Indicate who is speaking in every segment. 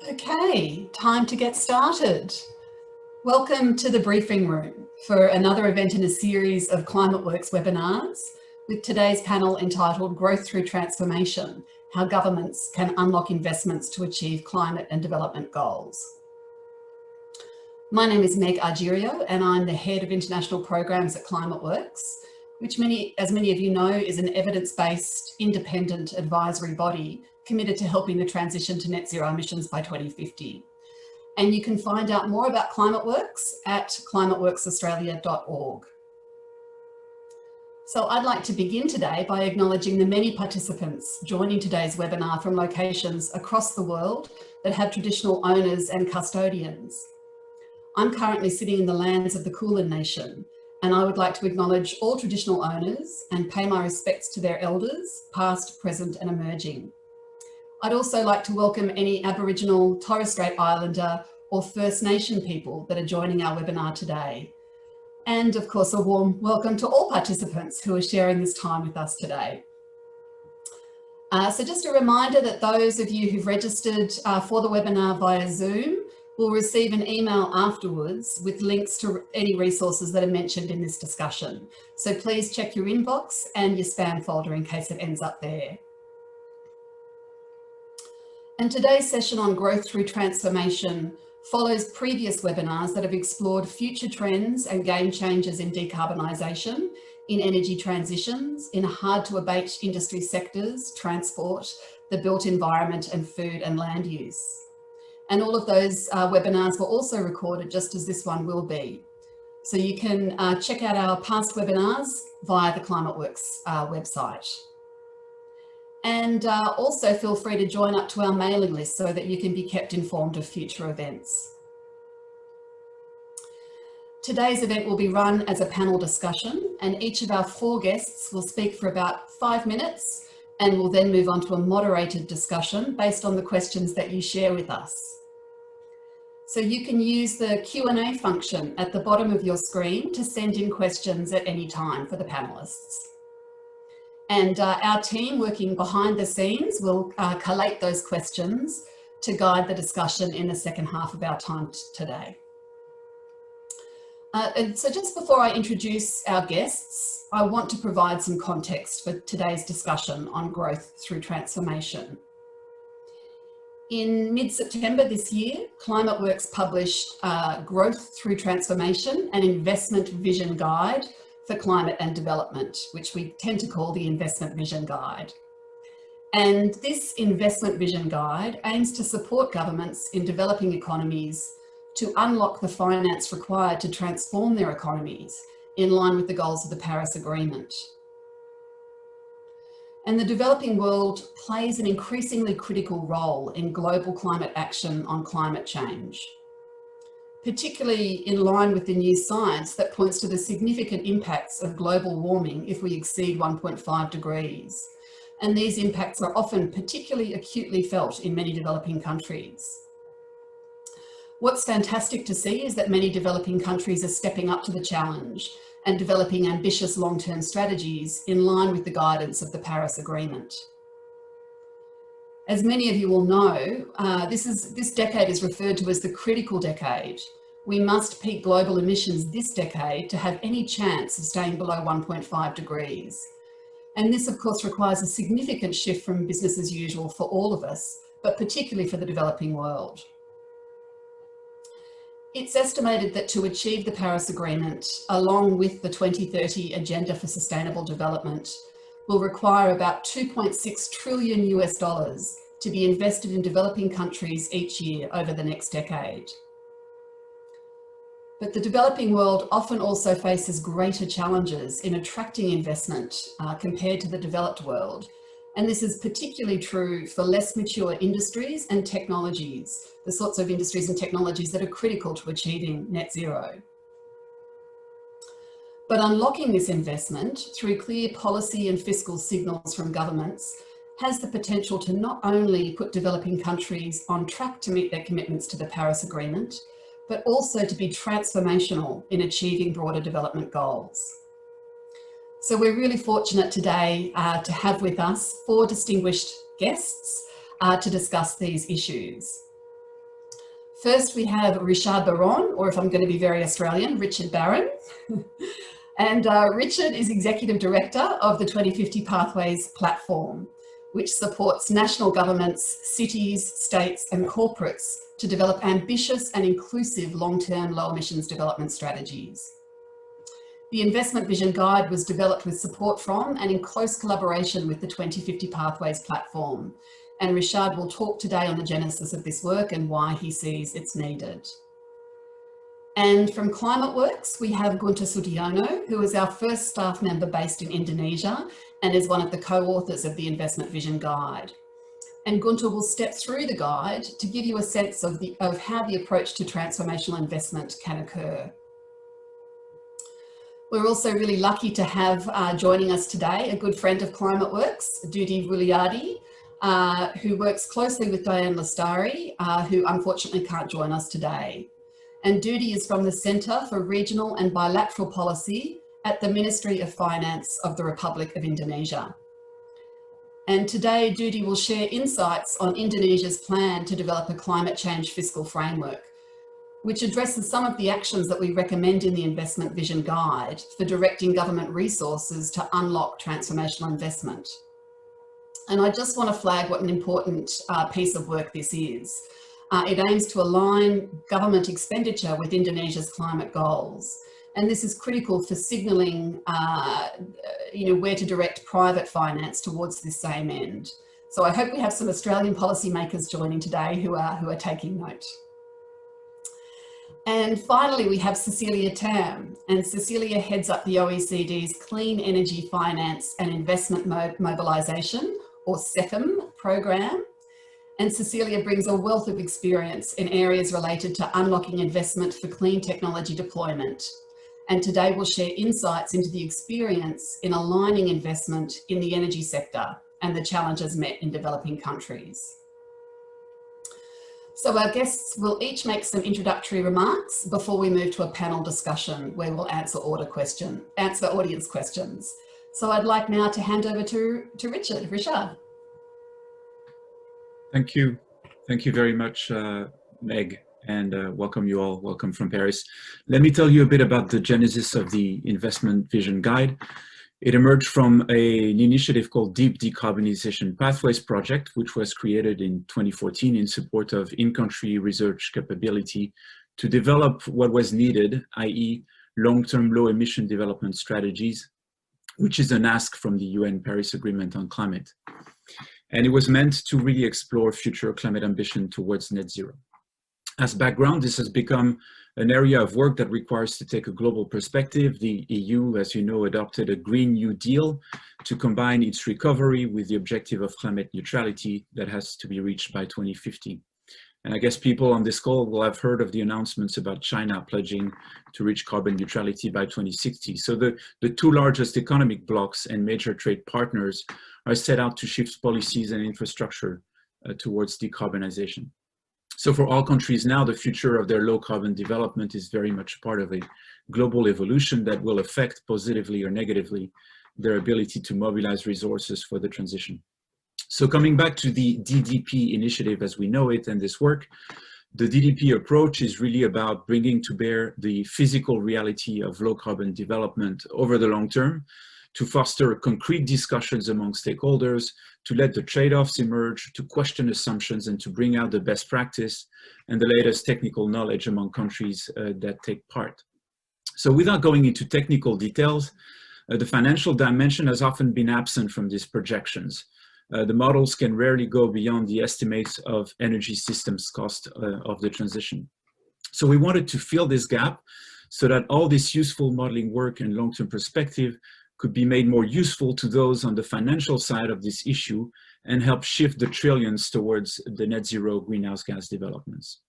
Speaker 1: Okay, time to get started. Welcome to the briefing room for another event in a series of ClimateWorks webinars with today's panel entitled Growth Through Transformation, How Governments Can Unlock Investments to Achieve Climate and Development Goals. My name is Meg Argyriou and I'm the Head of International Programs at ClimateWorks, which as many of you know is an evidence-based independent advisory body committed to helping the transition to net zero emissions by 2050. And you can find out more about ClimateWorks at climateworksaustralia.org. So I'd like to begin today by acknowledging the many participants joining today's webinar from locations across the world that have traditional owners and custodians. I'm currently sitting in the lands of the Kulin Nation, and I would like to acknowledge all traditional owners and pay my respects to their elders, past, present and emerging. I'd also like to welcome any Aboriginal, Torres Strait Islander or First Nation people that are joining our webinar today. And of course, a warm welcome to all participants who are sharing this time with us today. So just a reminder that those of you who've registered for the webinar via Zoom will receive an email afterwards with links to any resources that are mentioned in this discussion. So please check your inbox and your spam folder in case it ends up there. And today's session on growth through transformation follows previous webinars that have explored future trends and game changers in decarbonisation, in energy transitions, in hard to abate industry sectors, transport, the built environment and food and land use. And all of those webinars were also recorded just as this one will be. So you can check out our past webinars via the ClimateWorks website. And also feel free to join up to our mailing list so that you can be kept informed of future events. Today's event will be run as a panel discussion, and each of our 4 guests will speak for about 5 minutes and will then move on to a moderated discussion based on the questions that you share with us. So you can use the Q&A function at the bottom of your screen to send in questions at any time for the panelists. And our team working behind the scenes will collate those questions to guide the discussion in the second half of our time today. And so just before I introduce our guests, I want to provide some context for today's discussion on growth through transformation. In mid-September this year, ClimateWorks published Growth Through Transformation, an investment vision guide for climate and development, which we tend to call the Investment Vision Guide. And this Investment Vision Guide aims to support governments in developing economies to unlock the finance required to transform their economies in line with the goals of the Paris Agreement. And the developing world plays an increasingly critical role in global climate action on climate change, particularly in line with the new science that points to the significant impacts of global warming if we exceed 1.5 degrees. And these impacts are often particularly acutely felt in many developing countries. What's fantastic to see is that many developing countries are stepping up to the challenge and developing ambitious long-term strategies in line with the guidance of the Paris Agreement. As many of you will know, this decade is referred to as the critical decade. We must peak global emissions this decade to have any chance of staying below 1.5 degrees. And this, of course, requires a significant shift from business as usual for all of us, but particularly for the developing world. It's estimated that to achieve the Paris Agreement, along with the 2030 Agenda for Sustainable Development, will require about $2.6 trillion to be invested in developing countries each year over the next decade. But the developing world often also faces greater challenges in attracting investment compared to the developed world. And this is particularly true for less mature industries and technologies, the sorts of industries and technologies that are critical to achieving net zero. But unlocking this investment through clear policy and fiscal signals from governments has the potential to not only put developing countries on track to meet their commitments to the Paris Agreement, but also to be transformational in achieving broader development goals. So we're really fortunate today to have with us 4 distinguished guests to discuss these issues. First, we have Richard Baron, or if I'm going to be very Australian, Richard Barron. And Richard is Executive Director of the 2050 Pathways platform, which supports national governments, cities, states and corporates to develop ambitious and inclusive long-term low emissions development strategies. The Investment Vision Guide was developed with support from and in close collaboration with the 2050 Pathways platform. And Richard will talk today on the genesis of this work and why he sees it's needed. And from ClimateWorks, we have Guntur Sutiyono, who is our first staff member based in Indonesia and is one of the co-authors of the Investment Vision Guide. And Guntur will step through the guide to give you a sense of how the approach to transformational investment can occur. We're also really lucky to have joining us today a good friend of ClimateWorks, Dudi Rulliadi, who works closely with Diane Lestari, who unfortunately can't join us today. And Dudi is from the Centre for Regional and Bilateral Policy at the Ministry of Finance of the Republic of Indonesia. And today, Dudi will share insights on Indonesia's plan to develop a climate change fiscal framework, which addresses some of the actions that we recommend in the Investment Vision Guide for directing government resources to unlock transformational investment. And I just want to flag what an important piece of work this is. It aims to align government expenditure with Indonesia's climate goals. And this is critical for signalling where to direct private finance towards this same end. So I hope we have some Australian policymakers joining today who are taking note. And finally, we have Cecilia Tam, and Cecilia heads up the OECD's Clean Energy Finance and Investment Mobilisation, or CEFM program. And Cecilia brings a wealth of experience in areas related to unlocking investment for clean technology deployment. And today we'll share insights into the experience in aligning investment in the energy sector and the challenges met in developing countries. So our guests will each make some introductory remarks before we move to a panel discussion where we'll answer audience questions. So I'd like now to hand over to Richard. Richard.
Speaker 2: Thank you. Thank you very much, Meg, and welcome you all. Welcome from Paris. Let me tell you a bit about the genesis of the Investment Vision Guide. It emerged from an initiative called Deep Decarbonization Pathways Project, which was created in 2014 in support of in-country research capability to develop what was needed, i.e. long-term low-emission development strategies, which is an ask from the UN Paris Agreement on Climate. And it was meant to really explore future climate ambition towards net zero. As background, this has become an area of work that requires to take a global perspective. The EU, as you know, adopted a Green New Deal to combine its recovery with the objective of climate neutrality that has to be reached by 2050. And I guess people on this call will have heard of the announcements about China pledging to reach carbon neutrality by 2060. So the two largest economic blocs and major trade partners are set out to shift policies and infrastructure towards decarbonization. So for all countries now, the future of their low carbon development is very much part of a global evolution that will affect positively or negatively their ability to mobilize resources for the transition. So coming back to the DDP initiative as we know it and this work, the DDP approach is really about bringing to bear the physical reality of low carbon development over the long term, to foster concrete discussions among stakeholders, to let the trade-offs emerge, to question assumptions, and to bring out the best practice and the latest technical knowledge among countries that take part. So without going into technical details, the financial dimension has often been absent from these projections. The models can rarely go beyond the estimates of energy systems cost of the transition. So we wanted to fill this gap so that all this useful modeling work and long-term perspective could be made more useful to those on the financial side of this issue and help shift the trillions towards the net zero greenhouse gas developments.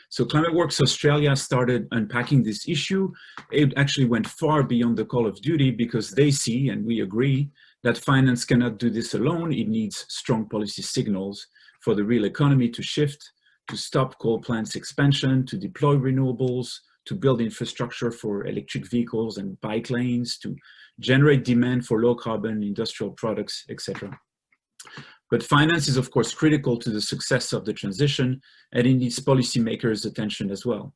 Speaker 2: So ClimateWorks Australia started unpacking this issue. It actually went far beyond the call of duty because they see, and we agree, that finance cannot do this alone. It needs strong policy signals for the real economy to shift, to stop coal plants expansion, to deploy renewables, to build infrastructure for electric vehicles and bike lanes, to generate demand for low carbon industrial products, etc. But finance is, of course, critical to the success of the transition, and it needs policymakers' attention as well.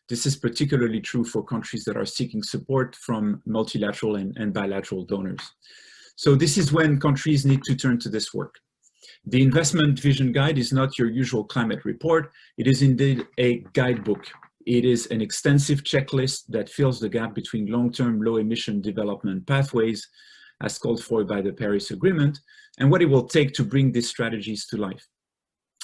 Speaker 2: This is particularly true for countries that are seeking support from multilateral and bilateral donors. So this is when countries need to turn to this work. The Investment Vision Guide is not your usual climate report. It is indeed a guidebook. It is an extensive checklist that fills the gap between long-term low-emission development pathways, as called for by the Paris Agreement, and what it will take to bring these strategies to life.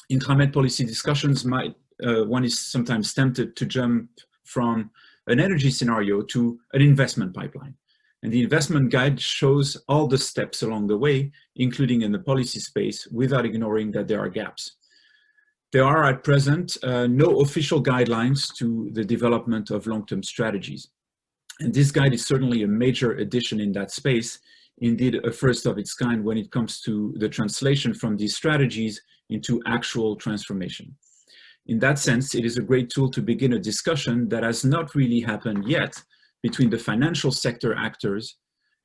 Speaker 2: In climate policy discussions, one is sometimes tempted to jump from an energy scenario to an investment pipeline. And the investment guide shows all the steps along the way, including in the policy space, without ignoring that there are gaps. There are at present no official guidelines to the development of long-term strategies. And this guide is certainly a major addition in that space, indeed a first of its kind when it comes to the translation from these strategies into actual transformation. In that sense, it is a great tool to begin a discussion that has not really happened yet between the financial sector actors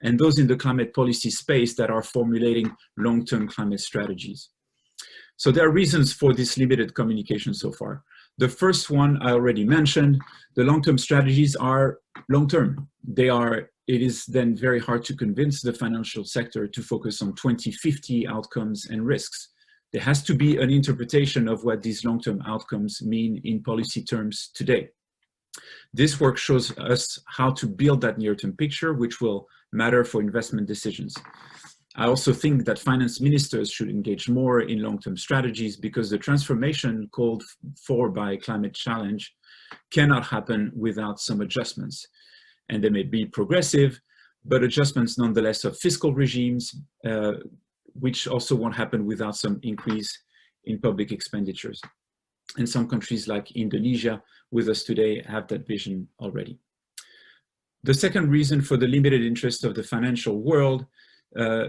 Speaker 2: and those in the climate policy space that are formulating long-term climate strategies. So there are reasons for this limited communication so far. The first one I already mentioned, the long-term strategies are long-term. It is then very hard to convince the financial sector to focus on 2050 outcomes and risks. There has to be an interpretation of what these long-term outcomes mean in policy terms today. This work shows us how to build that near-term picture, which will matter for investment decisions. I also think that finance ministers should engage more in long-term strategies because the transformation called for by Climate Challenge cannot happen without some adjustments. And they may be progressive, but adjustments nonetheless of fiscal regimes, which also won't happen without some increase in public expenditures. And some countries like Indonesia with us today have that vision already. The second reason for the limited interest of the financial world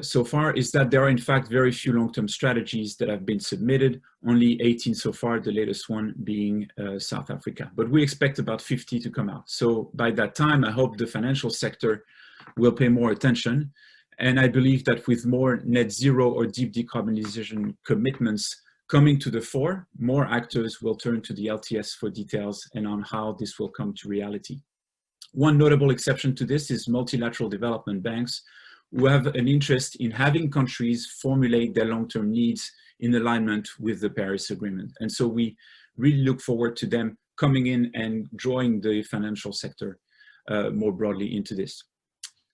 Speaker 2: so far is that there are in fact very few long-term strategies that have been submitted, only 18 so far, the latest one being South Africa. But we expect about 50 to come out. So by that time, I hope the financial sector will pay more attention. And I believe that with more net zero or deep decarbonization commitments coming to the fore, more actors will turn to the LTS for details and on how this will come to reality. One notable exception to this is multilateral development banks, who have an interest in having countries formulate their long-term needs in alignment with the Paris Agreement. And so we really look forward to them coming in and drawing the financial sector more broadly into this.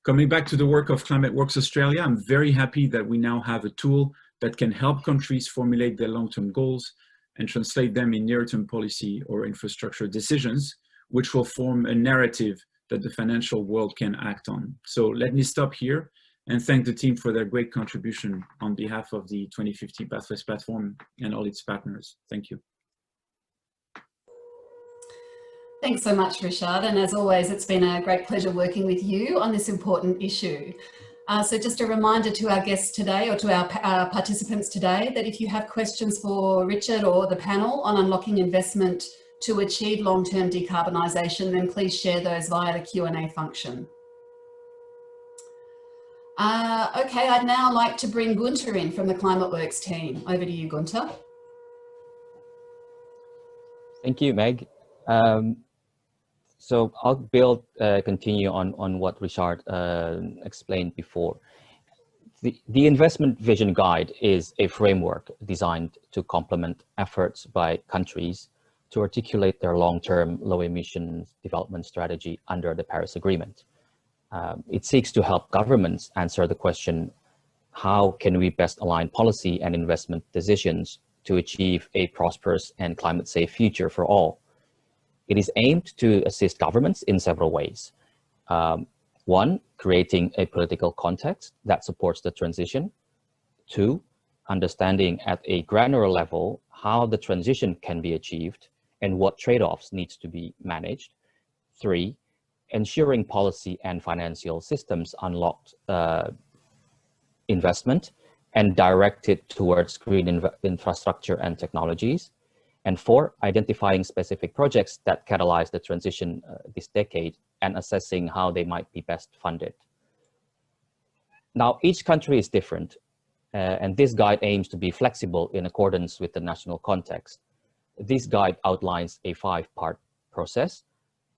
Speaker 2: Coming back to the work of ClimateWorks Australia, I'm very happy that we now have a tool that can help countries formulate their long-term goals and translate them in near-term policy or infrastructure decisions, which will form a narrative that the financial world can act on. So let me stop here and thank the team for their great contribution on behalf of the 2050 Pathways Platform and all its partners. Thank you.
Speaker 1: Thanks so much, Richard. And as always, it's been a great pleasure working with you on this important issue. So just a reminder to our guests today, or to our participants today, that if you have questions for Richard or the panel on unlocking investment to achieve long-term decarbonisation, then please share those via the Q&A function. Okay, I'd now like to bring Guntur in from the ClimateWorks team. Over to you, Guntur.
Speaker 3: Thank you, Meg. So I'll continue on what Richard explained before. The Investment Vision Guide is a framework designed to complement efforts by countries to articulate their long-term low-emissions development strategy under the Paris Agreement. It seeks to help governments answer the question, how can we best align policy and investment decisions to achieve a prosperous and climate-safe future for all? It is aimed to assist governments in several ways. One, creating a political context that supports the transition. Two, understanding at a granular level how the transition can be achieved and what trade-offs needs to be managed. Three, ensuring policy and financial systems unlocked investment and directed towards green infrastructure and technologies. And four, identifying specific projects that catalyze the transition this decade and assessing how they might be best funded. Now, each country is different. And this guide aims to be flexible in accordance with the national context. This guide outlines a 5-part process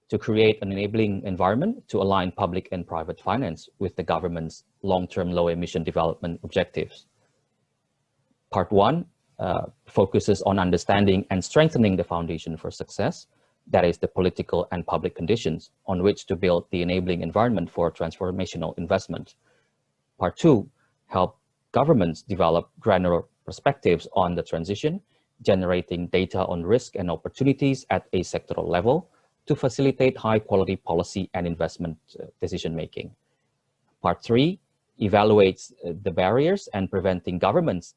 Speaker 3: to create an enabling environment to align public and private finance with the government's long-term low-emission development objectives. Part 1 focuses on understanding and strengthening the foundation for success, that is the political and public conditions on which to build the enabling environment for transformational investment. Part 2 help governments develop granular perspectives on the transition, generating data on risk and opportunities at a sectoral level to facilitate high-quality policy and investment decision-making. Part 3 evaluates the barriers and preventing governments,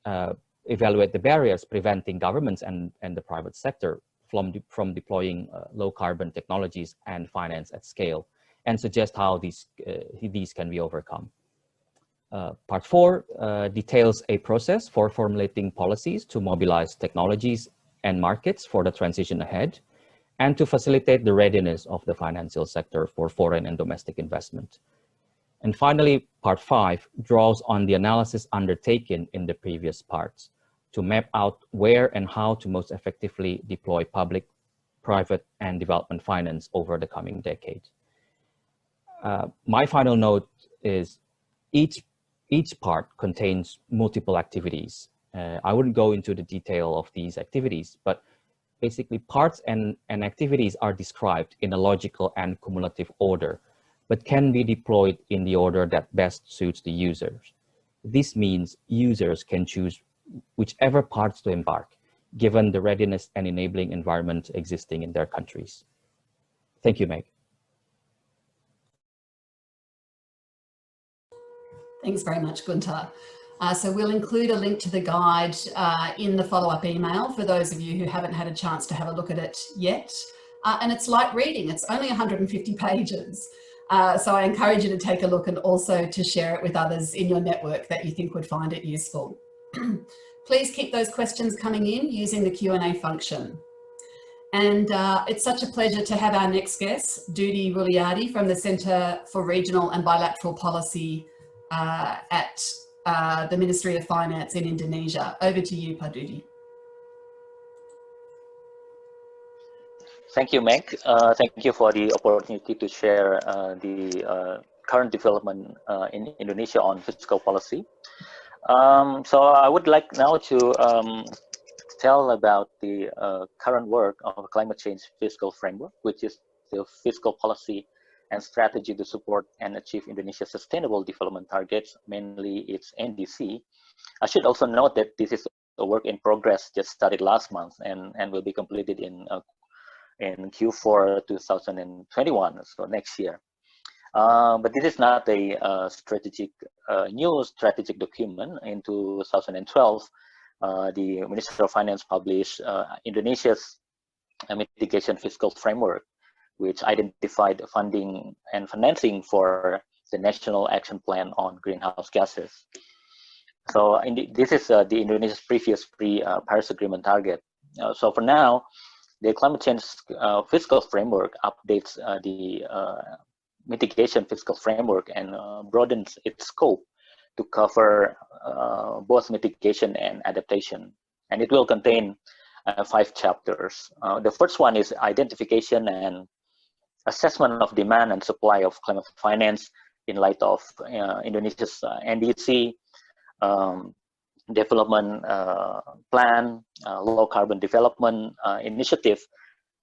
Speaker 3: and the private sector from deploying low-carbon technologies and finance at scale, and suggest how these can be overcome. Part 4 details a process for formulating policies to mobilize technologies and markets for the transition ahead, and to facilitate the readiness of the financial sector for foreign and domestic investment. And finally, Part 5 draws on the analysis undertaken in the previous parts to map out where and how to most effectively deploy public, private, and development finance over the coming decade. My final note is each part contains multiple activities. I wouldn't go into the detail of these activities, but basically parts and activities are described in a logical and cumulative order, but can be deployed in the order that best suits the users. This means users can choose whichever parts to embark, given the readiness and enabling environment existing in their countries. Thank you, Meg.
Speaker 1: Thanks very much, Guntur. So we'll include a link to the guide in the follow-up email for those of you who haven't had a chance to have a look at it yet. And it's light reading, it's only 150 pages. So I encourage you to take a look and also to share it with others in your network that you think would find it useful. Please keep those questions coming in using the Q&A function. And it's such a pleasure to have our next guest, Dudi Rulliadi from the Centre for Regional and Bilateral Policy at the Ministry of Finance in Indonesia. Over to you, Pak Dudi.
Speaker 4: Thank you, Meg. Thank you for the opportunity to share the current development in Indonesia on fiscal policy. So I would like now to tell about the current work of climate change fiscal framework, which is the fiscal policy and strategy to support and achieve Indonesia's sustainable development targets, mainly its NDC. I should also note that this is a work in progress, just started last month and will be completed in Q4 2021, so next year. But this is not a new strategic document. In 2012, the Ministry of Finance published Indonesia's mitigation fiscal framework, which identified funding and financing for the National Action Plan on Greenhouse Gases. So this is the Indonesia's previous pre-Paris Agreement target. So for now, the climate change fiscal framework updates the mitigation fiscal framework and broadens its scope to cover both mitigation and adaptation. And it will contain 5 chapters. The first one is identification and assessment of demand and supply of climate finance in light of Indonesia's NDC, development plan, low carbon development initiative,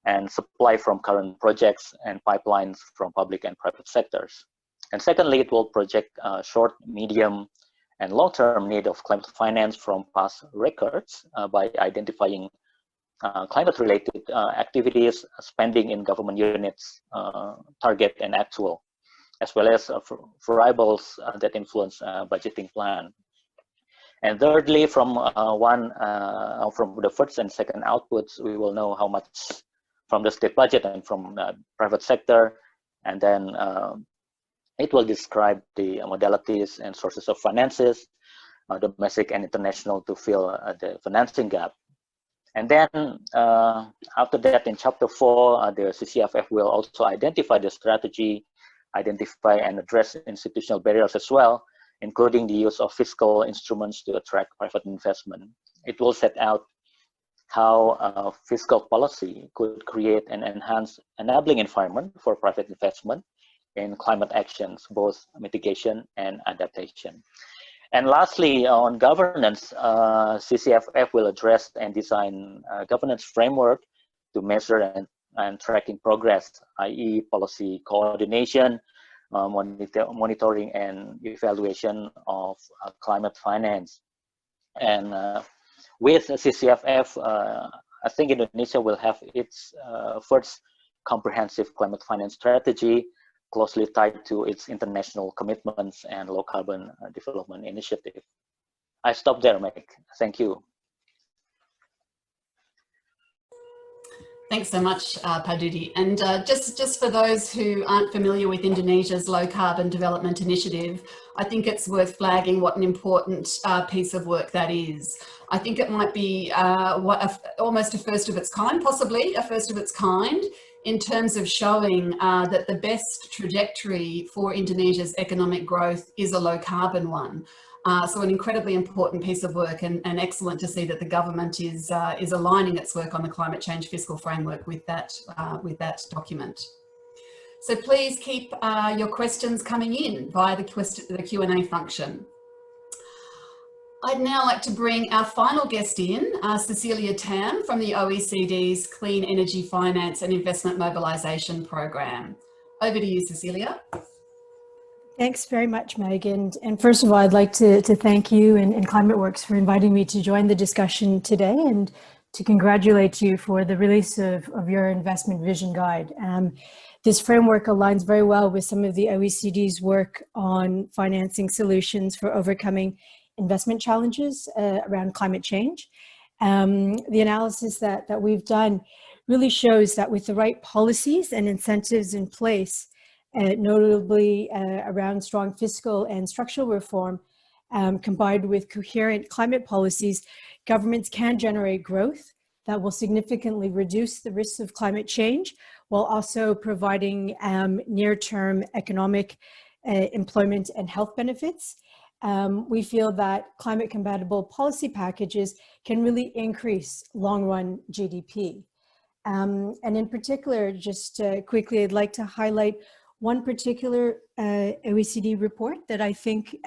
Speaker 4: and supply from current projects and pipelines from public and private sectors. And secondly, it will project short, medium, and long-term need of climate finance from past records by identifying climate-related activities, spending in government units, target and actual, as well as variables that influence budgeting plan. And thirdly, from the first and second outputs, we will know how much from the state budget and from the private sector, and then it will describe the modalities and sources of finances, domestic and international, to fill the financing gap. And then after that, in chapter 4, the CCFF will also identify the strategy, identify and address institutional barriers as well, including the use of fiscal instruments to attract private investment. It will set out how fiscal policy could create and enhance enabling environment for private investment in climate actions, both mitigation and adaptation. And lastly, on governance, CCFF will address and design a governance framework to measure and tracking progress, i.e. policy coordination, monitoring and evaluation of climate finance. And with CCFF, I think Indonesia will have its first comprehensive climate finance strategy, closely tied to its international commitments and low carbon development initiative. I stop there, Meg. Thank you.
Speaker 1: Thanks so much, Pak Dudi. And just for those who aren't familiar with Indonesia's low carbon development initiative, I think it's worth flagging what an important piece of work that is. I think it might be almost a first of its kind, possibly a first of its kind, in terms of showing that the best trajectory for Indonesia's economic growth is a low carbon one. So an incredibly important piece of work, and excellent to see that the government is aligning its work on the climate change fiscal framework with that document. So please keep your questions coming in via the Q&A function. I'd now like to bring our final guest in, Cecilia Tam from the OECD's Clean Energy Finance and Investment Mobilisation Programme. Over to you, Cecilia.
Speaker 5: Thanks very much, Meg. And first of all, I'd like to thank you and ClimateWorks for inviting me to join the discussion today, and to congratulate you for the release of your investment vision guide. This framework aligns very well with some of the OECD's work on financing solutions for overcoming investment challenges around climate change. The analysis that we've done really shows that with the right policies and incentives in place, notably around strong fiscal and structural reform, combined with coherent climate policies, governments can generate growth that will significantly reduce the risks of climate change, while also providing near-term economic, employment and health benefits. We feel that climate-compatible policy packages can really increase long-run GDP. And in particular, just quickly, I'd like to highlight one particular OECD report that I think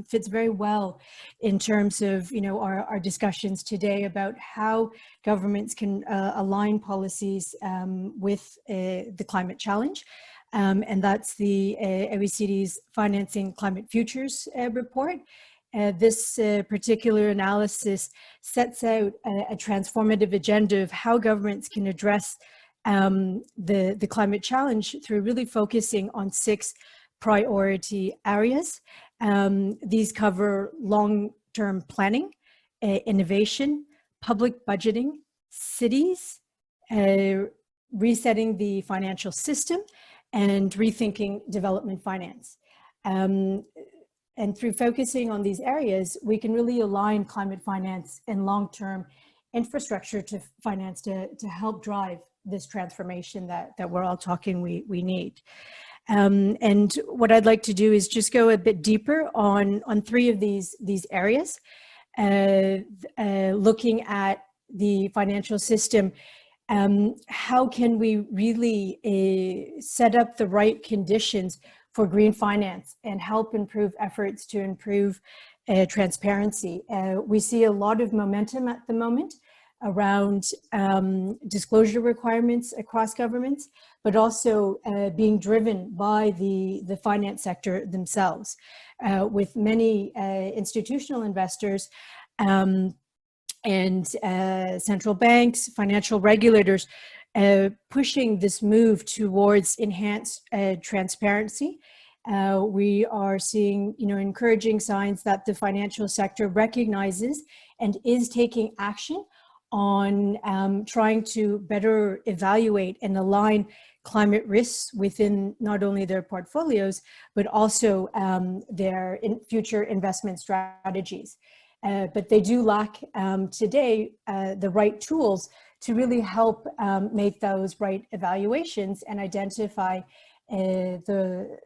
Speaker 5: fits very well in terms of our discussions today about how governments can align policies with the climate challenge. And that's the OECD's Financing Climate Futures report. This particular analysis sets out a transformative agenda of how governments can address the climate challenge through really focusing on 6 priority areas. These cover long-term planning, innovation, public budgeting, cities, resetting the financial system, and rethinking development finance. And through focusing on these areas, we can really align climate finance and long-term infrastructure to finance to help drive this transformation that we're all talking we need. And what I'd like to do is just go a bit deeper on 3 of these areas, looking at the financial system. How can we really set up the right conditions for green finance and help improve efforts to improve transparency? We see a lot of momentum at the moment around disclosure requirements across governments, but also being driven by the finance sector themselves, with many institutional investors and central banks, financial regulators pushing this move towards enhanced transparency. We are seeing, encouraging signs that the financial sector recognizes and is taking action on trying to better evaluate and align climate risks within not only their portfolios, but also their future investment strategies. But they do lack today the right tools to really help make those right evaluations and identify the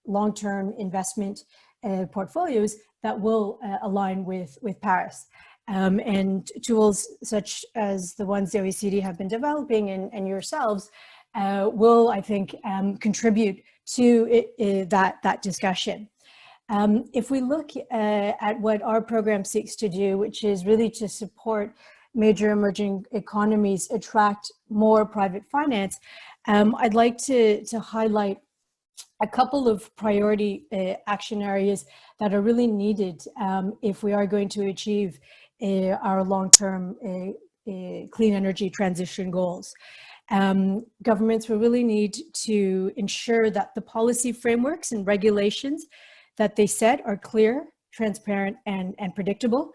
Speaker 5: long-term investment portfolios that will align with Paris. And tools such as the ones the OECD have been developing and yourselves will, I think, contribute to that discussion. If we look at what our program seeks to do, which is really to support major emerging economies attract more private finance, I'd like to highlight a couple of priority action areas that are really needed if we are going to achieve our long-term clean energy transition goals. Governments will really need to ensure that the policy frameworks and regulations that they set are clear, transparent, and predictable.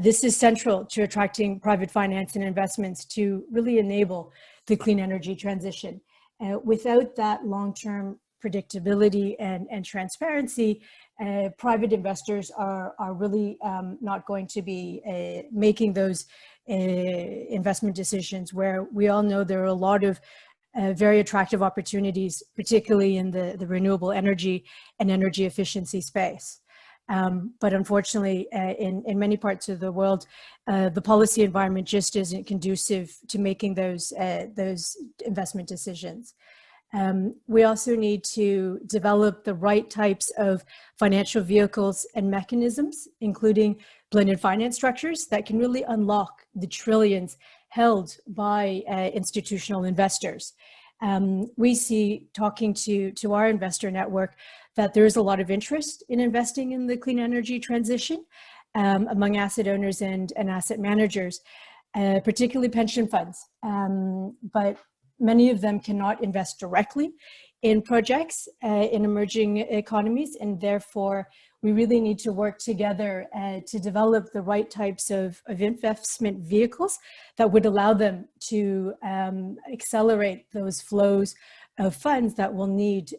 Speaker 5: This is central to attracting private finance and investments to really enable the clean energy transition. Without that long-term predictability and transparency, private investors are really not going to be making those investment decisions, where we all know there are a lot of very attractive opportunities, particularly in the renewable energy and energy efficiency space. But unfortunately, in many parts of the world, the policy environment just isn't conducive to making those investment decisions. We also need to develop the right types of financial vehicles and mechanisms, including blended finance structures that can really unlock the trillions held by institutional investors. We see, talking to our investor network, that there is a lot of interest in investing in the clean energy transition among asset owners and asset managers, particularly pension funds. But many of them cannot invest directly in projects in emerging economies, and therefore we really need to work together to develop the right types of investment vehicles that would allow them to accelerate those flows of funds that we'll need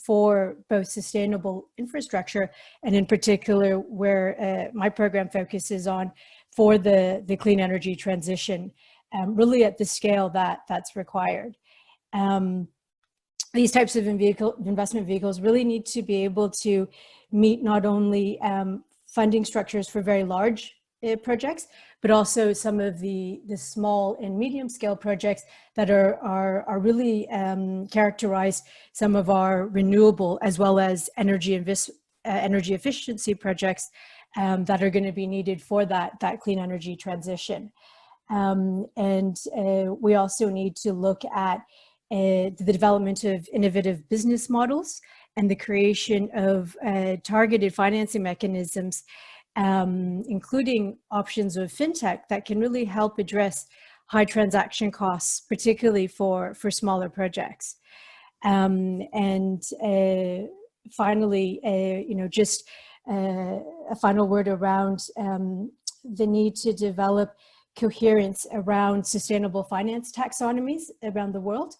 Speaker 5: for both sustainable infrastructure and, in particular, where my program focuses on, for the clean energy transition, really at the scale that's required. These types of investment vehicles really need to be able to meet not only funding structures for very large projects, but also some of the small and medium scale projects that are really characterize some of our renewable as well as energy efficiency projects that are going to be needed for that clean energy transition. And we also need to look at the development of innovative business models and the creation of targeted financing mechanisms, including options of fintech that can really help address high transaction costs, particularly for smaller projects. And finally, just a final word around the need to develop coherence around sustainable finance taxonomies around the world.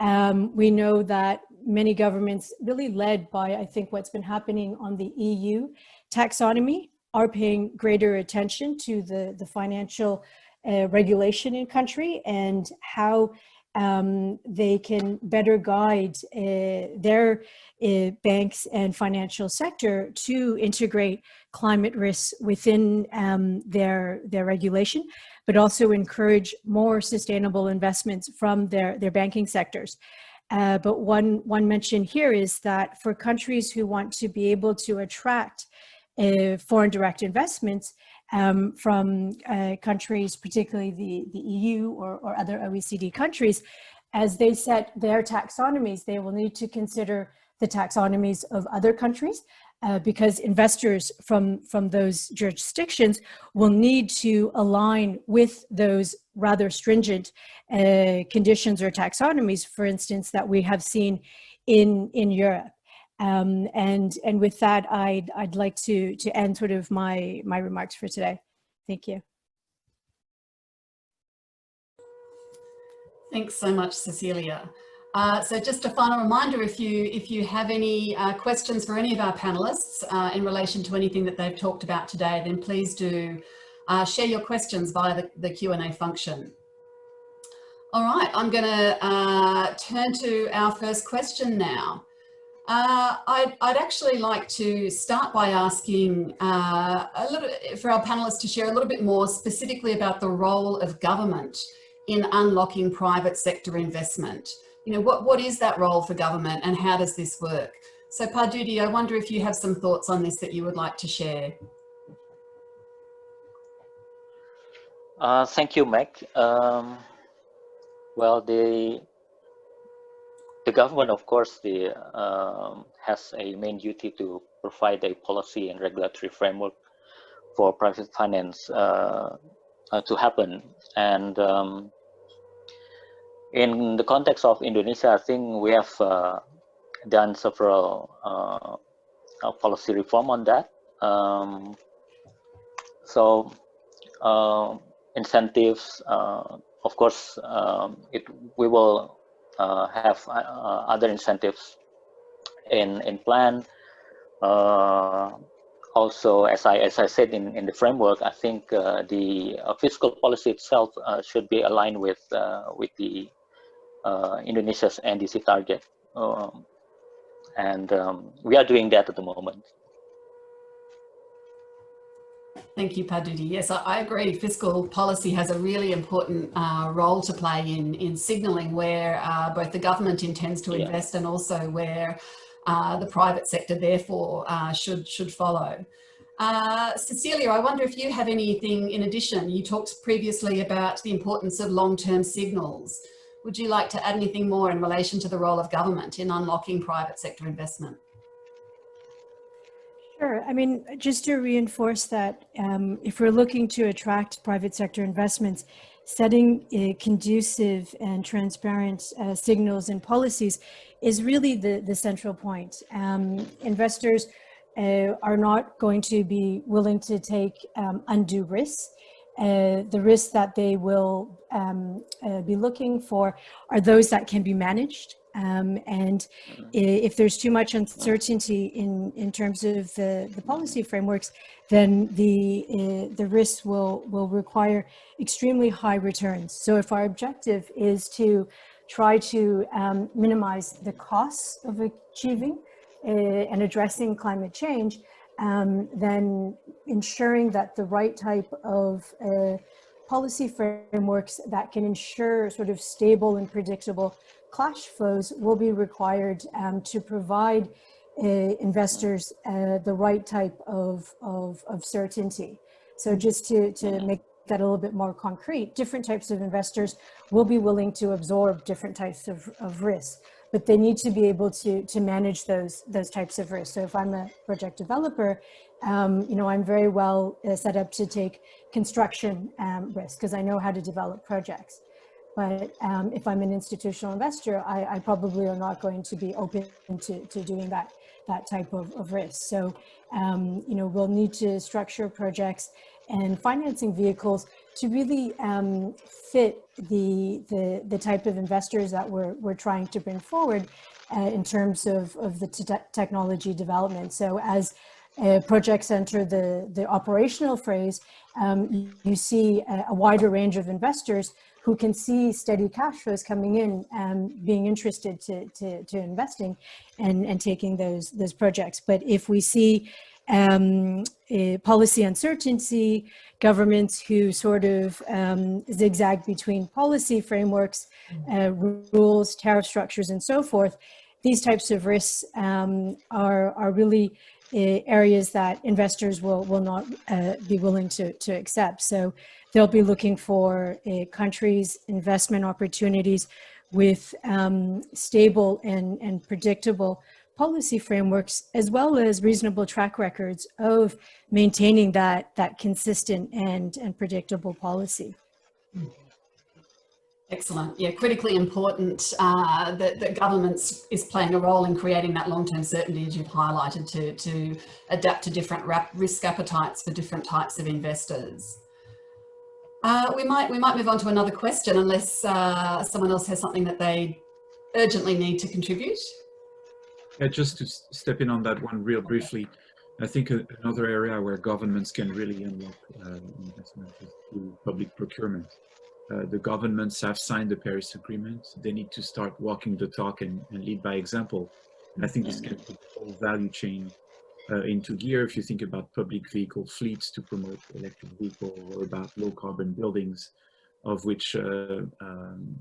Speaker 5: We know that many governments, really led by, I think, what's been happening on the EU taxonomy, are paying greater attention to the financial regulation in country and how they can better guide their banks and financial sector to integrate climate risks within their regulation, but also encourage more sustainable investments from their banking sectors. But one mention here is that for countries who want to be able to attract foreign direct investments from countries, particularly the EU or other OECD countries, as they set their taxonomies, they will need to consider the taxonomies of other countries, because investors from those jurisdictions will need to align with those rather stringent conditions or taxonomies, for instance, that we have seen in Europe. And with that, I'd like to end sort of my remarks for today. Thank you.
Speaker 1: Thanks so much, Cecilia. So just a final reminder, if you have any questions for any of our panelists in relation to anything that they've talked about today, then please do share your questions via the Q&A function. All right, I'm going to turn to our first question now. I'd actually like to start by asking for our panelists to share a little bit more specifically about the role of government in unlocking private sector investment. You know, what is that role for government and how does this work? So Dudi, I wonder if you have some thoughts on this that you would like to share.
Speaker 4: Thank you, Meg. Well, the government, of course, has a main duty to provide a policy and regulatory framework for private finance to happen. And in the context of Indonesia, I think we have done several policy reform on that. Incentives, of course, we will have other incentives in plan. Also, as I said in the framework, I think the fiscal policy itself should be aligned with the Indonesia's NDC target, and we are doing that at the moment.
Speaker 1: Thank you, Dudi. Yes, I agree. Fiscal policy has a really important role to play in signalling where both the government intends to invest and also where the private sector therefore should follow. Cecilia, I wonder if you have anything in addition. You talked previously about the importance of long-term signals. Would you like to add anything more in relation to the role of government in unlocking private sector investment?
Speaker 5: Sure. I mean, just to reinforce that, if we're looking to attract private sector investments, setting conducive and transparent signals and policies is really the central point. Investors are not going to be willing to take undue risks. The risks that they will be looking for are those that can be managed. And if there's too much uncertainty in terms of the policy frameworks, then the risks will require extremely high returns. So if our objective is to try to minimize the costs of achieving and addressing climate change, then ensuring that the right type of policy frameworks that can ensure sort of stable and predictable cash flows will be required to provide investors the right type of certainty. So just to make that a little bit more concrete, different types of investors will be willing to absorb different types of risks, but they need to be able to manage those types of risks. So if I'm a project developer, you know, I'm very well set up to take construction risk because I know how to develop projects. But if I'm an institutional investor, I probably are not going to be open to doing that type of risk. So, you know, we'll need to structure projects and financing vehicles to really fit the type of investors that we're trying to bring forward in terms of the technology development. So as projects enter the operational phase, you see a wider range of investors who can see steady cash flows coming in and being interested to investing and taking those projects. But if we see policy uncertainty, governments who sort of zigzag between policy frameworks, rules, tariff structures, and so forth, these types of risks are really areas that investors will not be willing to accept. So they'll be looking for countries' investment opportunities with stable and predictable policy frameworks, as well as reasonable track records of maintaining that consistent and predictable policy.
Speaker 1: Excellent. Yeah, critically important that governments is playing a role in creating that long-term certainty, as you've highlighted, to adapt to different risk appetites for different types of investors. We might move on to another question unless someone else has something that they urgently need to contribute.
Speaker 2: Yeah, just to step in on that one real briefly, I think another area where governments can really unlock investment is through public procurement. The governments have signed the Paris Agreement. They need to start walking the talk and lead by example. And I think this can put the whole value chain into gear. If you think about public vehicle fleets to promote electric vehicle, or about low carbon buildings, of which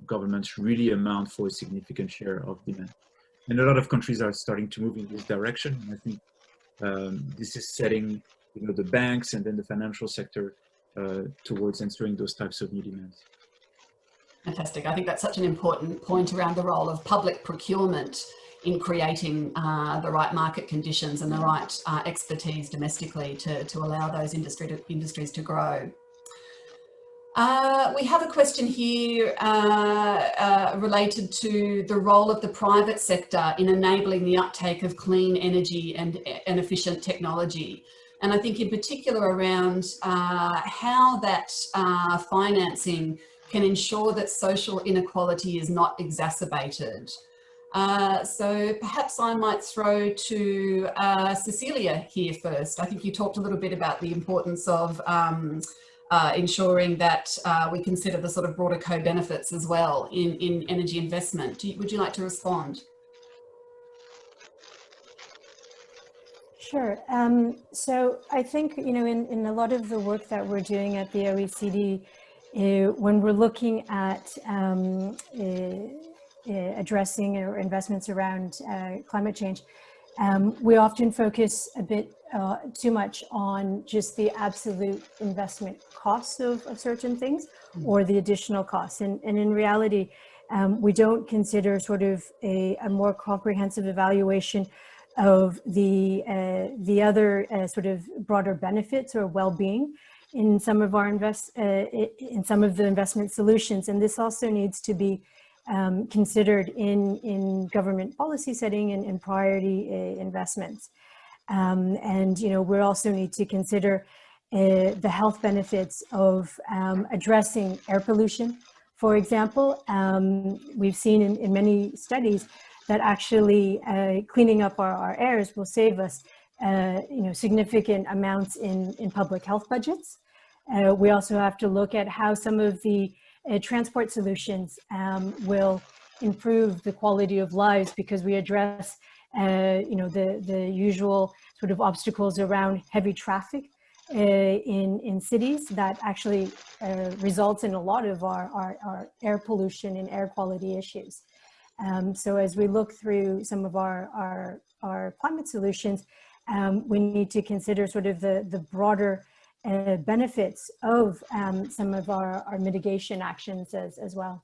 Speaker 2: governments really amount for a significant share of demand. And a lot of countries are starting to move in this direction. And I think this is setting, the banks and then the financial sector towards answering those types of new demands.
Speaker 1: Fantastic. I think that's such an important point around the role of public procurement in creating the right market conditions and the right expertise domestically to allow those industries to grow. We have a question here related to the role of the private sector in enabling the uptake of clean energy and efficient technology. And I think in particular around how that financing can ensure that social inequality is not exacerbated. So perhaps I might throw to Cecilia here first. I think you talked a little bit about the importance of ensuring that we consider the sort of broader co-benefits as well in energy investment. Would you like to respond?
Speaker 5: Sure. So I think, in a lot of the work that we're doing at the OECD, when we're looking at addressing or investments around climate change, we often focus a bit too much on just the absolute investment costs of certain things or the additional costs. And in reality, we don't consider sort of a more comprehensive evaluation of the other sort of broader benefits or well-being in some of our in some of the investment solutions. And this also needs to be considered in government policy setting and in priority investments. And we also need to consider the health benefits of addressing air pollution. For example, we've seen in many studies that actually cleaning up our airs will save us significant amounts in public health budgets. We also have to look at how some of the transport solutions will improve the quality of lives, because we address the usual sort of obstacles around heavy traffic in cities that actually results in a lot of our air pollution and air quality issues. So as we look through some of our climate solutions, we need to consider sort of the broader benefits of some of our mitigation actions as well.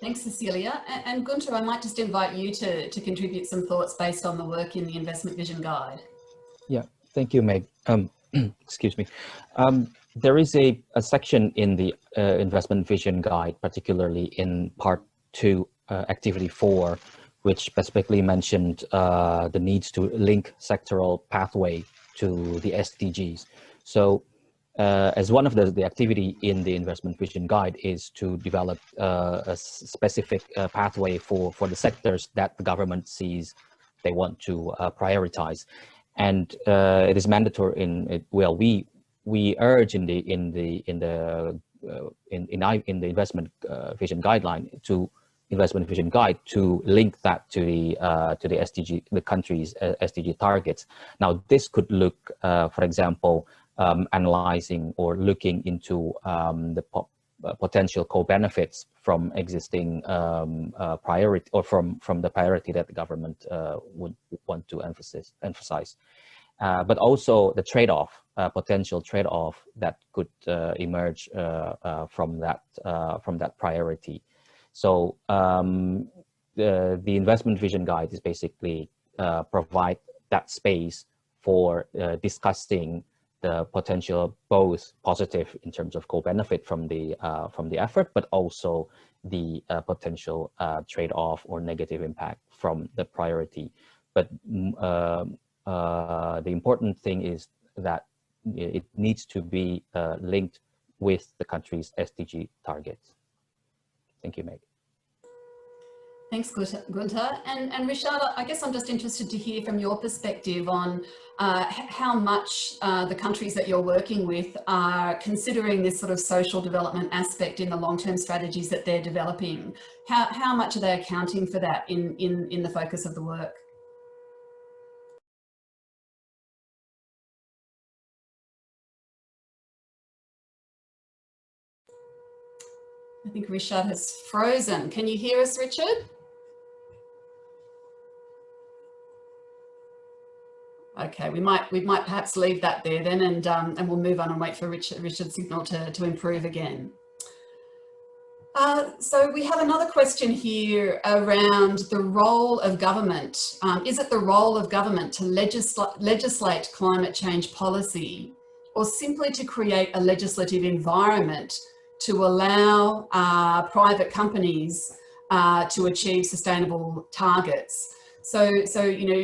Speaker 1: Thanks, Cecilia. And Guntur, I might just invite you to contribute some thoughts based on the work in the Investment Vision Guide.
Speaker 3: Yeah, thank you, Meg. Excuse me. There is a section in the Investment Vision Guide, particularly in Part 2, Activity 4, which specifically mentioned the needs to link sectoral pathway to the SDGs. So as one of the activity in the Investment Vision Guide is to develop a specific pathway for the sectors that the government sees they want to prioritize. And it is mandatory we urge in the Investment Vision Guideline Investment Vision Guide to link that to the SDG, the country's SDG targets. Now, this could look, for example, analyzing or looking into the potential co-benefits from existing priority, or from the priority that the government would want to emphasize. But also the trade-off, potential trade-off that could emerge from that priority. So the Investment Vision Guide is basically provide that space for discussing the potential, both positive in terms of co-benefit from the effort, but also the potential trade-off or negative impact from the priority. But the important thing is that it needs to be linked with the country's SDG targets. Thank you, Meg.
Speaker 1: Thanks, Guntur. And Richard, I guess I'm just interested to hear from your perspective on how much the countries that you're working with are considering this sort of social development aspect in the long-term strategies that they're developing. How much are they accounting for that in the focus of the work? I think Richard has frozen. Can you hear us, Richard? Okay, we might perhaps leave that there then, and we'll move on and wait for Richard's signal to improve again. So we have another question here around the role of government. Is it the role of government to legislate climate change policy, or simply to create a legislative environment to allow private companies to achieve sustainable targets? So you know,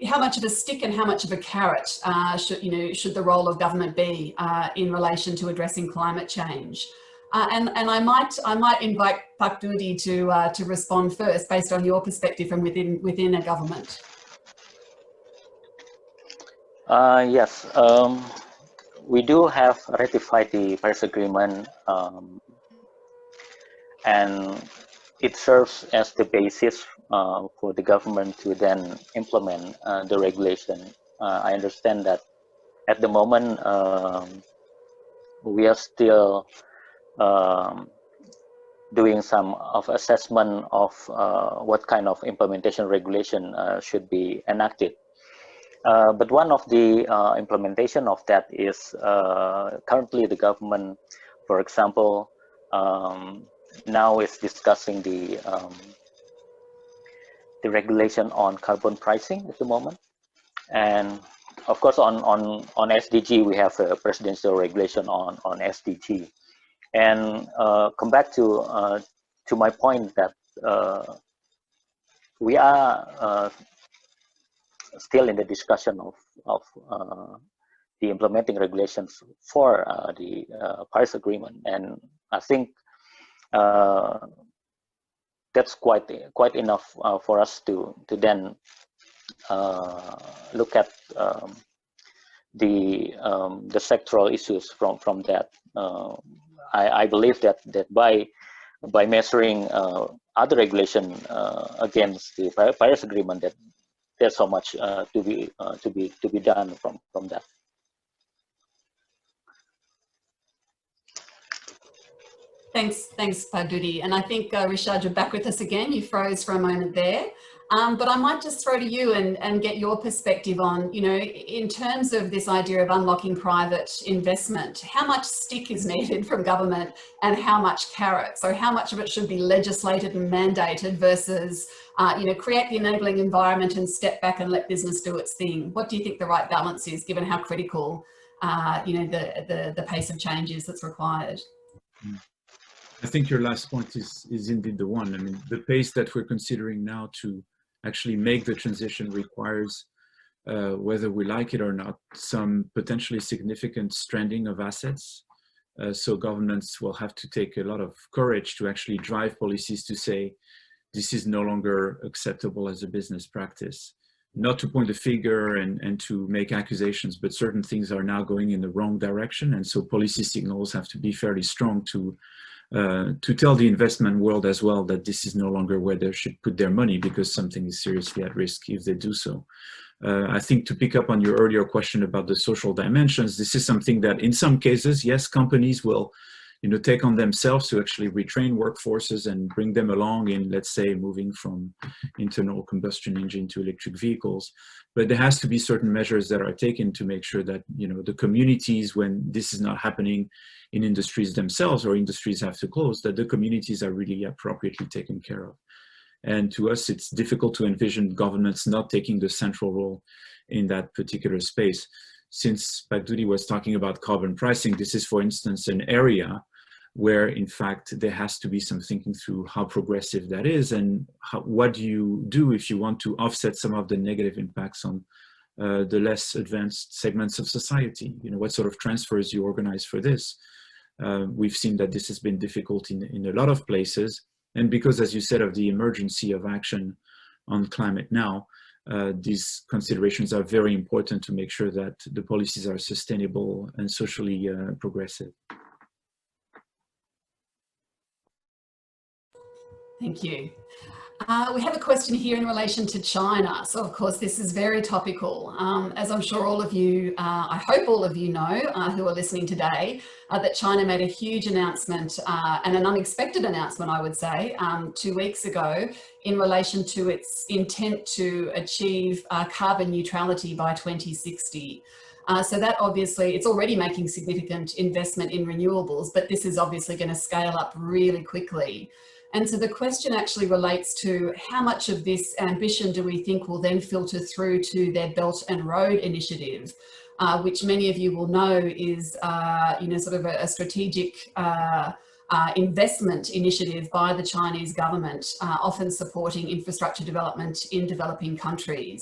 Speaker 1: how much of a stick and how much of a carrot should the role of government be in relation to addressing climate change? And I might invite Pak Dudi to respond first, based on your perspective from within a government.
Speaker 4: Yes, we do have ratified the Paris Agreement, and it serves as the basis for the government to then implement the regulation. I understand that at the moment we are still doing some assessment of what kind of implementation regulation should be enacted. But one of the implementation of that is currently the government, for example, now is discussing the regulation on carbon pricing at the moment, and of course on SDG we have a presidential regulation on SDG. And come back to my point that we are still in the discussion of the implementing regulations for the Paris Agreement, and I think that's quite enough for us to then look at the sectoral issues from that. I believe that by measuring other regulation against the Paris Agreement, that there's so much to be done from that.
Speaker 1: Thanks, Pak Dudi. And I think, Richard, you're back with us again. You froze for a moment there. But I might just throw to you and get your perspective on, you know, in terms of this idea of unlocking private investment, how much stick is needed from government and how much carrot? So how much of it should be legislated and mandated versus, you know, create the enabling environment and step back and let business do its thing? What do you think the right balance is, given how critical, you know, the pace of change is that's required?
Speaker 2: I think your last point is indeed the one. I mean, the pace that we're considering now to actually make the transition requires, whether we like it or not, some potentially significant stranding of assets. So governments will have to take a lot of courage to actually drive policies to say, this is no longer acceptable as a business practice. Not to point a finger and to make accusations, but certain things are now going in the wrong direction. And so policy signals have to be fairly strong to tell the investment world as well that this is no longer where they should put their money, because something is seriously at risk if they do so. I think, to pick up on your earlier question about the social dimensions, this is something that in some cases, yes, companies will, you know, take on themselves to actually retrain workforces and bring them along in, let's say, moving from internal combustion engine to electric vehicles. But there has to be certain measures that are taken to make sure that, you know, the communities, when this is not happening in industries themselves or industries have to close, that the communities are really appropriately taken care of. And to us, it's difficult to envision governments not taking the central role in that particular space. Since Pak Dudi was talking about carbon pricing, this is, for instance, an area where, in fact, there has to be some thinking through how progressive that is, and what do you do if you want to offset some of the negative impacts on the less advanced segments of society. You know, what sort of transfers you organize for this. We've seen that this has been difficult in a lot of places, And because, as you said, of the emergency of action on climate now, these considerations are very important to make sure that the policies are sustainable and socially progressive.
Speaker 1: Thank you. We have a question here in relation to China. So of course, this is very topical. As I'm sure all of you, I hope all of you know, who are listening today, that China made a huge announcement and an unexpected announcement, I would say, 2 weeks ago in relation to its intent to achieve carbon neutrality by 2060. So that obviously, it's already making significant investment in renewables, but this is obviously going to scale up really quickly. And so the question actually relates to how much of this ambition do we think will then filter through to their Belt and Road initiative, which many of you will know is, sort of a strategic investment initiative by the Chinese government, often supporting infrastructure development in developing countries.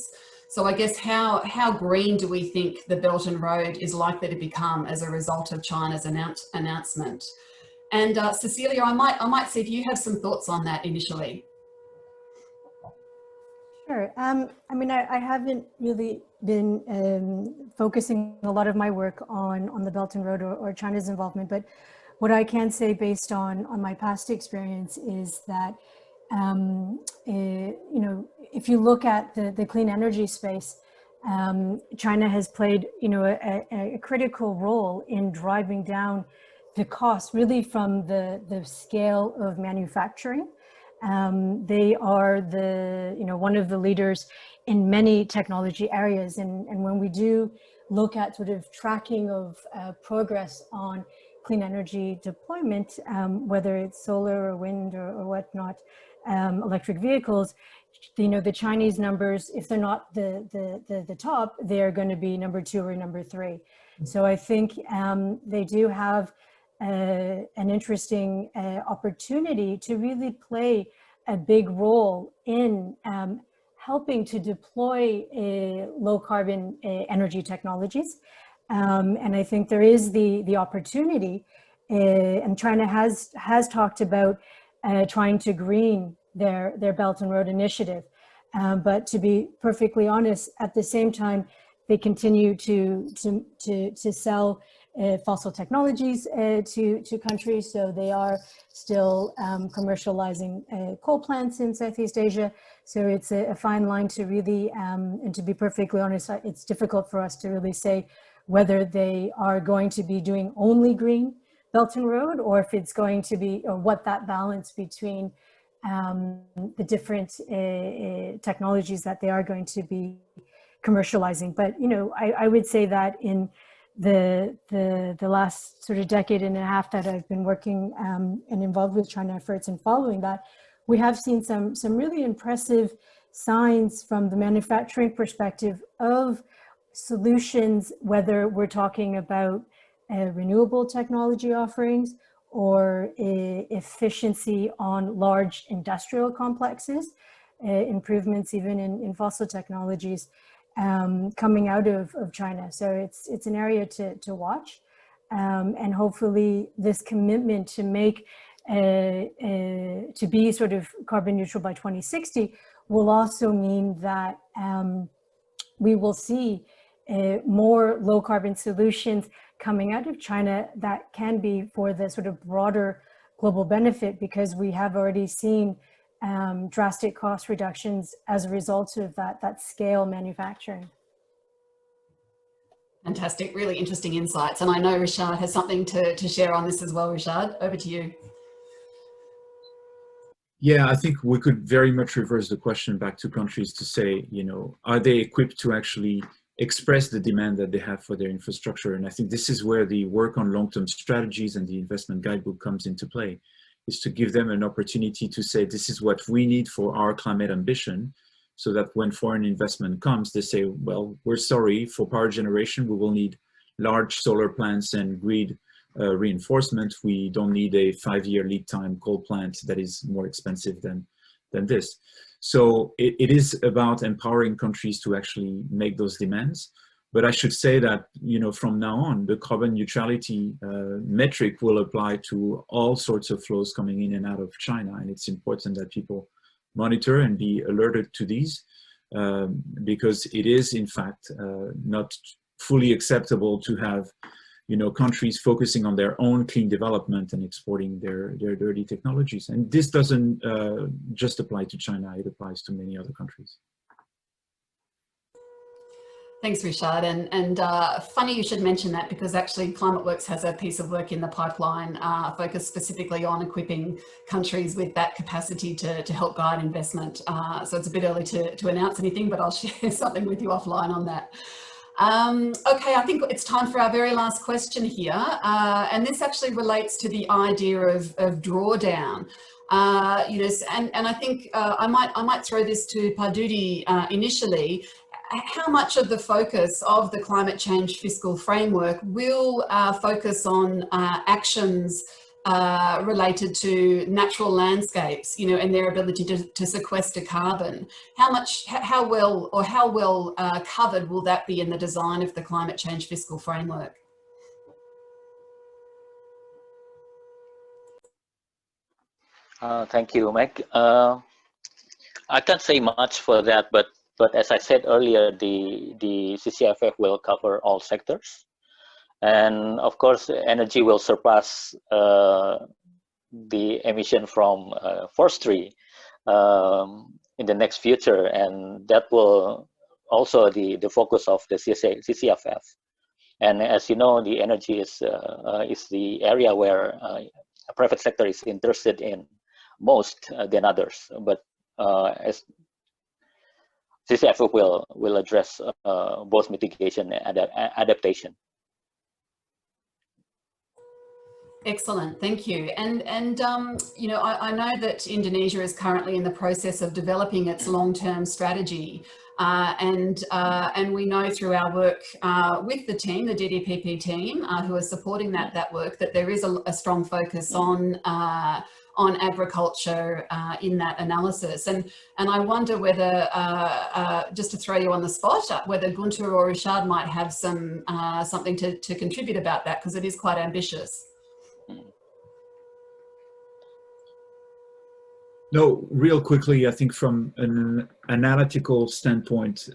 Speaker 1: So I guess how green do we think the Belt and Road is likely to become as a result of China's announcement? And Cecilia, I might see if you have some thoughts on that initially.
Speaker 5: Sure. I mean, I haven't really been focusing a lot of my work on the Belt and Road or China's involvement, but what I can say based on my past experience is that, if you look at the clean energy space, China has played, a critical role in driving down the cost really from the scale of manufacturing. They are one of the leaders in many technology areas. And when we do look at sort of tracking of progress on clean energy deployment, whether it's solar or wind or whatnot, electric vehicles, the Chinese numbers, if they're not the top, they're going to be number 2 or number 3. So I think they do have an interesting opportunity to really play a big role in helping to deploy low carbon energy technologies. And I think there is the opportunity, and China has talked about trying to green their Belt and Road initiative. But to be perfectly honest, at the same time, they continue to sell fossil technologies to countries. So they are still commercializing coal plants in Southeast Asia. So it's a fine line to really, and to be perfectly honest, it's difficult for us to really say whether they are going to be doing only green Belt and Road, or if it's going to be, or what that balance between the different technologies that they are going to be commercializing. But I would say that in the last sort of decade and a half that I've been working and involved with China efforts and following that, we have seen some really impressive signs from the manufacturing perspective of solutions, whether we're talking about renewable technology offerings or efficiency on large industrial complexes, improvements even in fossil technologies coming out of China. So it's an area to watch, and hopefully this commitment to make to be sort of carbon neutral by 2060 will also mean that we will see more low carbon solutions coming out of China that can be for the sort of broader global benefit, because we have already seen drastic cost reductions as a result of that scale manufacturing.
Speaker 1: Fantastic, really interesting insights. And I know Richard has something to share on this as well. Richard, over to you.
Speaker 2: Yeah, I think we could very much reverse the question back to countries to say, are they equipped to actually express the demand that they have for their infrastructure? And I think this is where the work on long-term strategies and the investment guidebook comes into play, is to give them an opportunity to say, this is what we need for our climate ambition, so that when foreign investment comes, they say, well, we're sorry, for power generation, we will need large solar plants and grid reinforcement. We don't need a 5-year lead time coal plant that is more expensive than this. So it is about empowering countries to actually make those demands. But I should say that, you know, from now on, the carbon neutrality metric will apply to all sorts of flows coming in and out of China. And it's important that people monitor and be alerted to these, because it is, in fact, not fully acceptable to have, you know, countries focusing on their own clean development and exporting their dirty technologies. And this doesn't just apply to China, it applies to many other countries.
Speaker 1: Thanks, Richard. And funny you should mention that, because actually ClimateWorks has a piece of work in the pipeline focused specifically on equipping countries with that capacity to help guide investment. So it's a bit early to announce anything, but I'll share something with you offline on that. Okay, I think it's time for our very last question here. And this actually relates to the idea of drawdown. You know, and I think I might throw this to Dudi initially. How much of the focus of the climate change fiscal framework will focus on actions related to natural landscapes, you know, and their ability to sequester carbon? How well covered will that be in the design of the climate change fiscal framework?
Speaker 4: Thank you, Meg. I can't say much for that, but as I said earlier, the CCFF will cover all sectors. And of course, energy will surpass the emission from forestry in the next future, and that will also the focus of the CCFF. And as you know, the energy is the area where private sector is interested in most than others. But as CCFF will address both mitigation and adaptation.
Speaker 1: Excellent, thank you. And you know, I know that Indonesia is currently in the process of developing its long-term strategy, and we know through our work with the team, the DDPP team, who are supporting that work, that there is a strong focus on agriculture in that analysis. And I wonder whether, just to throw you on the spot, whether Guntur or Richard might have something to contribute about that, because it is quite ambitious.
Speaker 2: No, real quickly, I think from an analytical standpoint,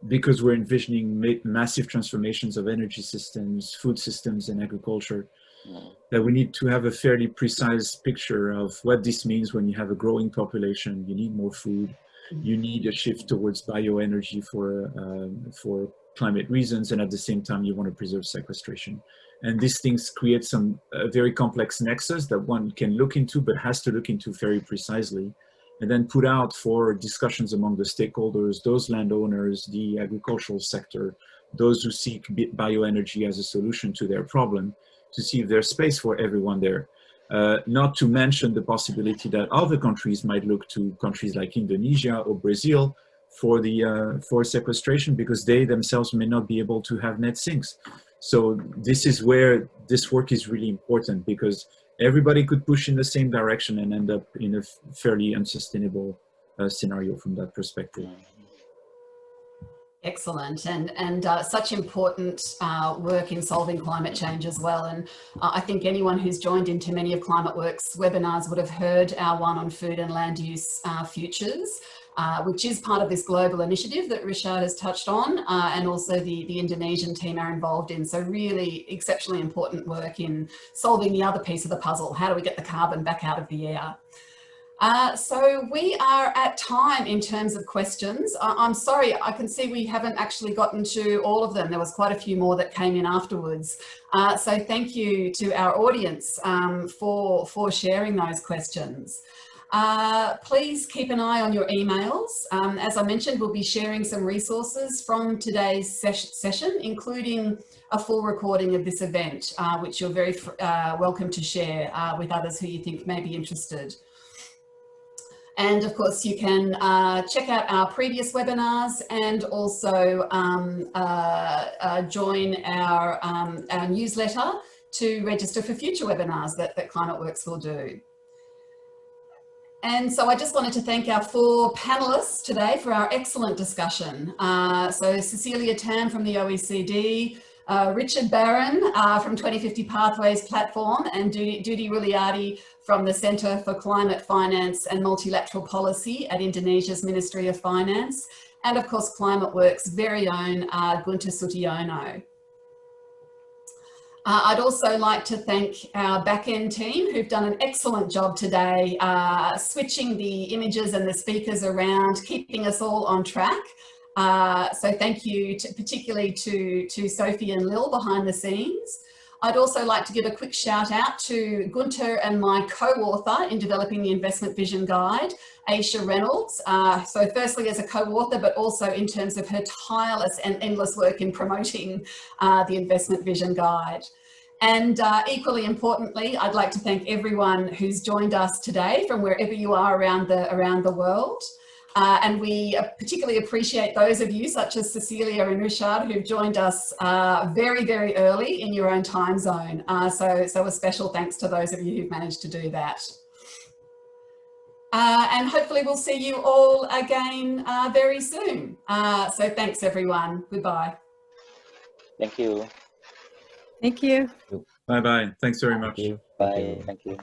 Speaker 2: because we're envisioning massive transformations of energy systems, food systems, and agriculture, that we need to have a fairly precise picture of what this means when you have a growing population. You need more food, you need a shift towards bioenergy for climate reasons, and at the same time you want to preserve sequestration. And these things create some very complex nexus that one can look into, but has to look into very precisely, and then put out for discussions among the stakeholders, those landowners, the agricultural sector, those who seek bioenergy as a solution to their problem, to see if there's space for everyone there. Not to mention the possibility that other countries might look to countries like Indonesia or Brazil for sequestration, because they themselves may not be able to have net sinks. So this is where this work is really important, because everybody could push in the same direction and end up in a fairly unsustainable scenario from that perspective.
Speaker 1: Excellent, and such important work in solving climate change as well. And I think anyone who's joined into many of ClimateWorks webinars would have heard our one on food and land use futures, which is part of this global initiative that Richard has touched on, and also the Indonesian team are involved in. So really exceptionally important work in solving the other piece of the puzzle. How do we get the carbon back out of the air? So we are at time in terms of questions. I'm sorry, I can see we haven't actually gotten to all of them. There was quite a few more that came in afterwards. So thank you to our audience for sharing those questions. Please keep an eye on your emails. As I mentioned, we'll be sharing some resources from today's session, including a full recording of this event, which you're very welcome to share with others who you think may be interested. And of course, you can check out our previous webinars and also join our newsletter to register for future webinars that ClimateWorks will do. And so I just wanted to thank our 4 panelists today for our excellent discussion. So Cecilia Tam from the OECD, Richard Barron from 2050 Pathways Platform, and Dudi Rulliadi from the Centre for Climate Finance and Multilateral Policy at Indonesia's Ministry of Finance, and of course ClimateWorks' very own Guntur Sutiyono. I'd also like to thank our back-end team who've done an excellent job today, switching the images and the speakers around, keeping us all on track. So thank you particularly to Sophie and Lil behind the scenes. I'd also like to give a quick shout out to Guntur and my co-author in developing the Investment Vision Guide, Aisha Reynolds. So firstly as a co-author, but also in terms of her tireless and endless work in promoting the Investment Vision Guide. And equally importantly, I'd like to thank everyone who's joined us today from wherever you are around the world. And we particularly appreciate those of you, such as Cecilia and Richard, who've joined us very, very early in your own time zone. So a special thanks to those of you who've managed to do that. And hopefully we'll see you all again very soon. So thanks everyone. Goodbye.
Speaker 4: Thank you.
Speaker 5: Thank you.
Speaker 2: Bye-bye. Thanks very much.
Speaker 4: Bye. Thank you.